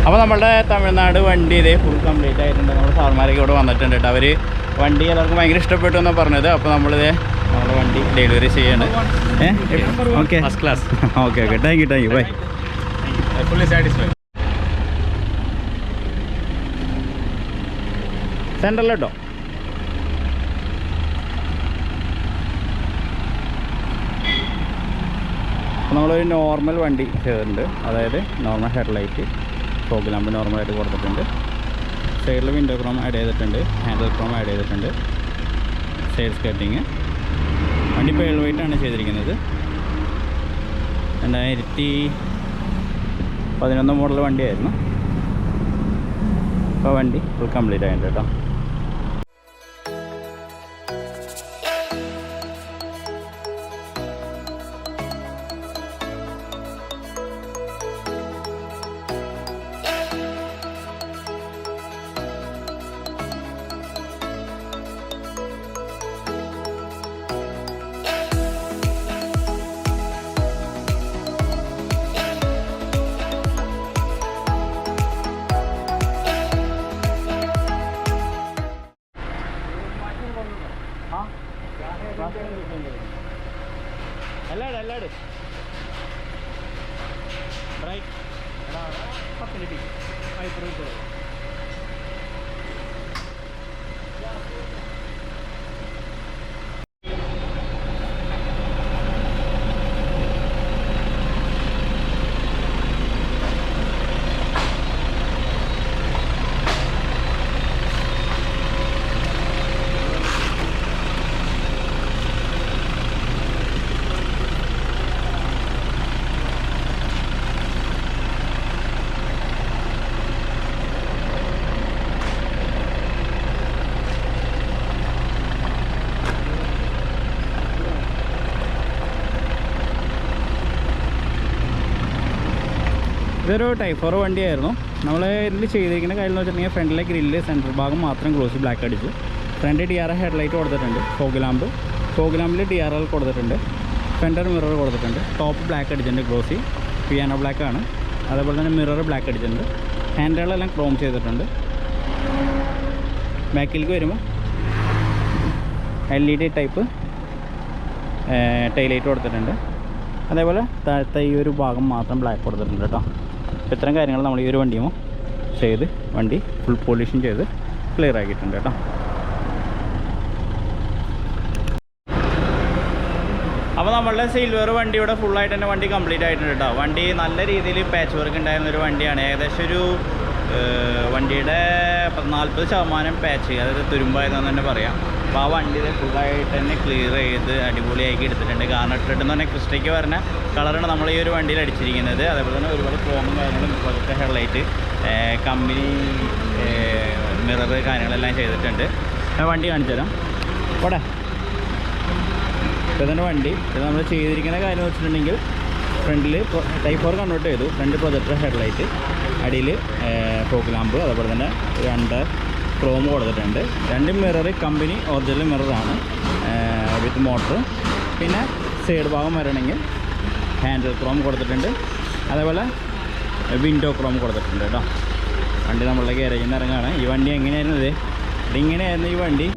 അപ്പോൾ നമ്മുടെ തമിഴ്നാട് വണ്ടി ഇതേ ഫുൾ കംപ്ലീറ്റ് ആയിട്ടുണ്ട്. നമ്മുടെ സാർമാരൊക്കെ ഇവിടെ വന്നിട്ടുണ്ട് കേട്ടോ. അവർ വണ്ടി എല്ലാവർക്കും ഭയങ്കര ഇഷ്ടപ്പെട്ടു എന്നാണ് പറഞ്ഞത്. അപ്പോൾ നമ്മളിത് നമ്മുടെ വണ്ടി ഡെലിവറി ചെയ്യാണ്. Okay, first class. Okay okay, thank you bye. Fully satisfied. സെൻറ്ററിൽ കേട്ടോ. നമ്മളൊരു നോർമൽ വണ്ടി ചെയ്തിട്ടുണ്ട്. അതായത് നോർമൽ ഹെഡ്ലൈറ്റ്, ഫോഗ് ലാമ്പ് നോർമലായിട്ട് കൊടുത്തിട്ടുണ്ട്. സൈഡിൽ വിൻഡോ ക്രോം ആഡ് ചെയ്തിട്ടുണ്ട്, ഹാൻഡിൽ ക്രോം ആഡ് ചെയ്തിട്ടുണ്ട്, സൈഡ് സ്കേർട്ടിങ്. വണ്ടി ഇപ്പോൾ 7 വെയിറ്റാണ് ചെയ്തിരിക്കുന്നത്. 2011 മോഡൽ വണ്ടിയായിരുന്നു. അപ്പോൾ വണ്ടി ഫുൾ കംപ്ലീറ്റ് ആയിട്ടുണ്ട് കേട്ടോ. എല്ലാട് ബ്രൈറ്റ് 10 മിനിറ്റ് ഇതൊരു ടൈപ്പ് 4 വണ്ടിയായിരുന്നു. നമ്മൾ ഇതിൽ ചെയ്തിരിക്കുന്ന കാര്യം എന്ന് വെച്ചിട്ടുണ്ടെങ്കിൽ ഫ്രണ്ടിലെ ഗ്രില്ല് സെൻറ്റർ ഭാഗം മാത്രം ഗ്ലോസി ബ്ലാക്ക് അടിച്ചു. ഫ്രണ്ട് DRL ഹെഡ്ലൈറ്റ് കൊടുത്തിട്ടുണ്ട്. ഫോഗ് ലാമ്പിൽ DRL കൊടുത്തിട്ടുണ്ട്. ഫെൻഡർ മിറർ കൊടുത്തിട്ടുണ്ട്. ടോപ്പ് ബ്ലാക്ക് അടിച്ചിട്ടുണ്ട്, ഗ്ലോസി പിയാനോ ബ്ലാക്ക് ആണ്. അതേപോലെ തന്നെ മിറർ ബ്ലാക്ക് അടിച്ചിട്ടുണ്ട്. ഹാൻഡിലുകളെല്ലാം ക്രോം ചെയ്തിട്ടുണ്ട്. ബാക്കിലേക്ക് വരുമ്പോൾ LED ടൈപ്പ് ടൈലൈറ്റ് കൊടുത്തിട്ടുണ്ട്. അതേപോലെ താഴത്തെ ഈ ഒരു ഭാഗം മാത്രം ബ്ലാക്ക് കൊടുത്തിട്ടുണ്ട് കേട്ടോ. ഇത്തരം കാര്യങ്ങൾ നമ്മൾ ഈ ഒരു വണ്ടിയുമോ ചെയ്ത് വണ്ടി ഫുൾ പോളിഷൻ ചെയ്ത് ക്ലിയർ ആക്കിയിട്ടുണ്ട് കേട്ടോ. അപ്പോൾ നമ്മളുടെ സിൽവർ വണ്ടിയുടെ ഫുള്ളായിട്ട് തന്നെ വണ്ടി കംപ്ലീറ്റ് ആയിട്ടുണ്ട് കേട്ടോ. വണ്ടി നല്ല രീതിയിൽ പാച്ച് വർക്ക് ഉണ്ടായിരുന്നൊരു വണ്ടിയാണ്. ഏകദേശം ഒരു വണ്ടിയുടെ 40% പാച്ച്, അതായത് തുരുമ്പായതെന്ന് തന്നെ പറയാം. അപ്പോൾ ആ വണ്ടി ഫുള്ളായിട്ട് തന്നെ ക്ലിയർ ചെയ്ത് അടിപൊളിയാക്കി എടുത്തിട്ടുണ്ട്. കാരണം ഇട്ടിട്ടെന്ന് പറഞ്ഞാൽ ക്രിസ്റ്റയ്ക്ക് പറഞ്ഞ കളറാണ് നമ്മൾ ഈ ഒരു വണ്ടിയിൽ അടിച്ചിരിക്കുന്നത്. അതേപോലെ തന്നെ ഒരുപാട് ക്രോമും കാര്യങ്ങളും പ്രൊജക്ട് ഹെഡ്ലൈറ്റ്, കമ്പനി മിറർ കാര്യങ്ങളെല്ലാം ചെയ്തിട്ടുണ്ട്. വണ്ടി കാണിച്ചു തരാം. പോടെ ഇതന്നെ വണ്ടി. ഇത് നമ്മൾ ചെയ്തിരിക്കുന്ന കാര്യം എന്ന് വെച്ചിട്ടുണ്ടെങ്കിൽ ഫ്രണ്ടിൽ ടൈപ്പ് 4 കൺവേർട്ട് ചെയ്തു. ഫ്രണ്ട് പ്രൊജക്ടർ ഹെഡ്ലൈറ്റ്, അടിയിൽ ഫോഗ് ലാമ്പ്, അതേപോലെ തന്നെ 2 ക്രോം കൊടുത്തിട്ടുണ്ട്. 2 മിറർ കമ്പനി ഒറിജിനൽ മിററാണ് വിത്ത് മോട്ടർ. പിന്നെ സൈഡ് ഭാഗം വരണമെങ്കിൽ ഹാൻഡിൽ ക്രോം കൊടുത്തിട്ടുണ്ട്. അതേപോലെ വിൻഡോ ക്രോം കൊടുത്തിട്ടുണ്ട് കേട്ടോ. വണ്ടി നമ്മളുടെ ഗാരേജിൽ നിന്ന് ഇറങ്ങുകയാണ്. ഈ വണ്ടി എങ്ങനെയായിരുന്നു? ഇതിങ്ങനെയായിരുന്നു ഈ വണ്ടി.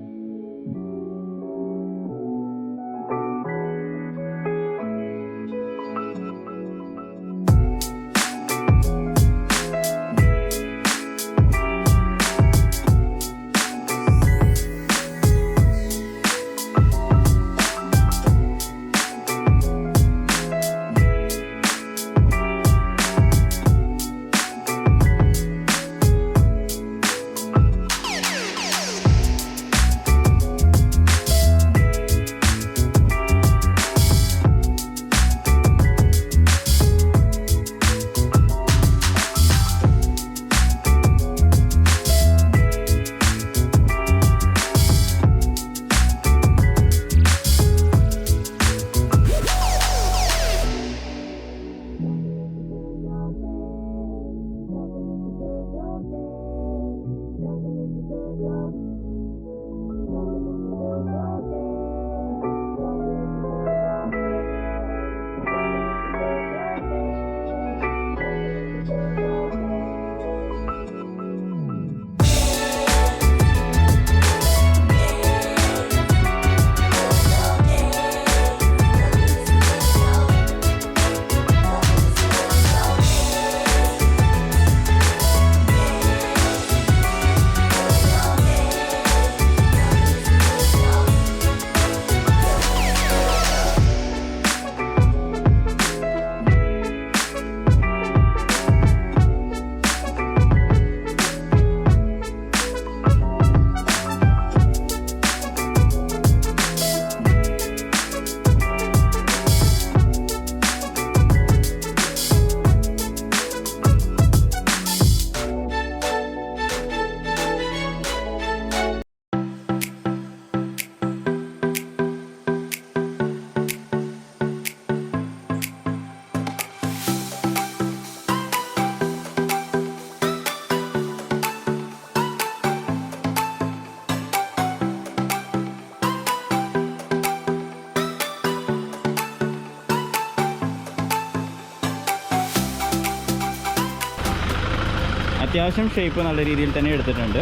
അത്യാവശ്യം ഷേപ്പ് നല്ല രീതിയിൽ തന്നെ എടുത്തിട്ടുണ്ട്.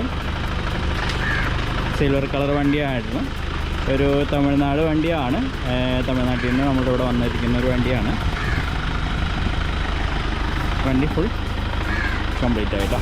സിൽവർ കളർ വണ്ടിയായിരുന്നു. ഒരു തമിഴ്നാട് വണ്ടിയാണ്. തമിഴ്നാട്ടിൽ നിന്ന് നമ്മുടെ ഇവിടെ വന്നിരിക്കുന്ന ഒരു വണ്ടിയാണ്. വണ്ടി ഫുൾ കംപ്ലീറ്റ് ആയിട്ടോ.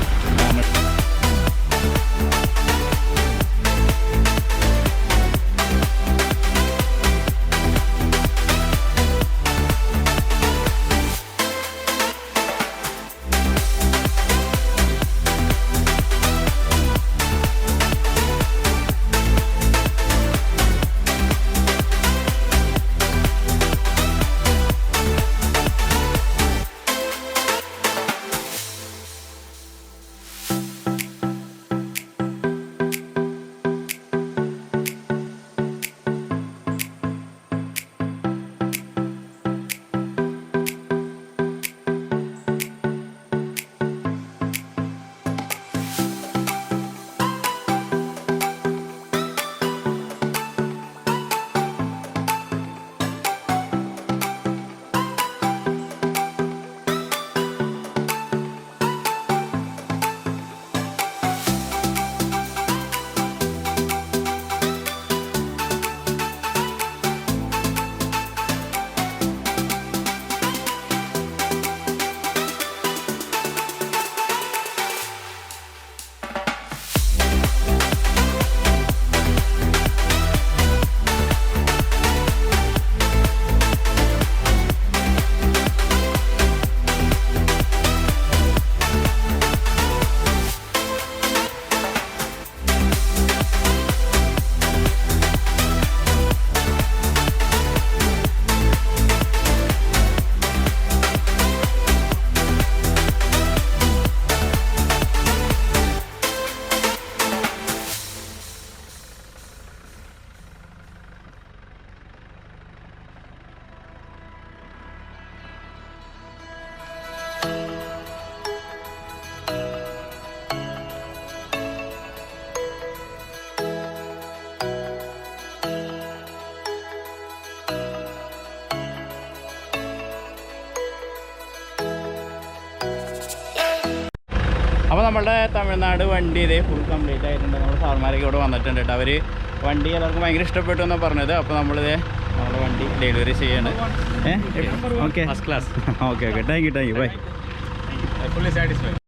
അപ്പോൾ നമ്മുടെ തമിഴ്നാട് വണ്ടി ഇതേ ഫുൾ കംപ്ലീറ്റ് ആയിട്ടുണ്ട്. നമ്മുടെ സാർമാരൊക്കെ ഇവിടെ വന്നിട്ടുണ്ട് കേട്ടോ. അവർ വണ്ടി എല്ലാവർക്കും ഭയങ്കര ഇഷ്ടപ്പെട്ടു എന്നാണ് പറഞ്ഞത്. അപ്പോൾ നമ്മളിത് നമ്മുടെ വണ്ടി ഡെലിവറി ചെയ്യാണ്. Okay, first class. Okay, thank you bye. Fully satisfied.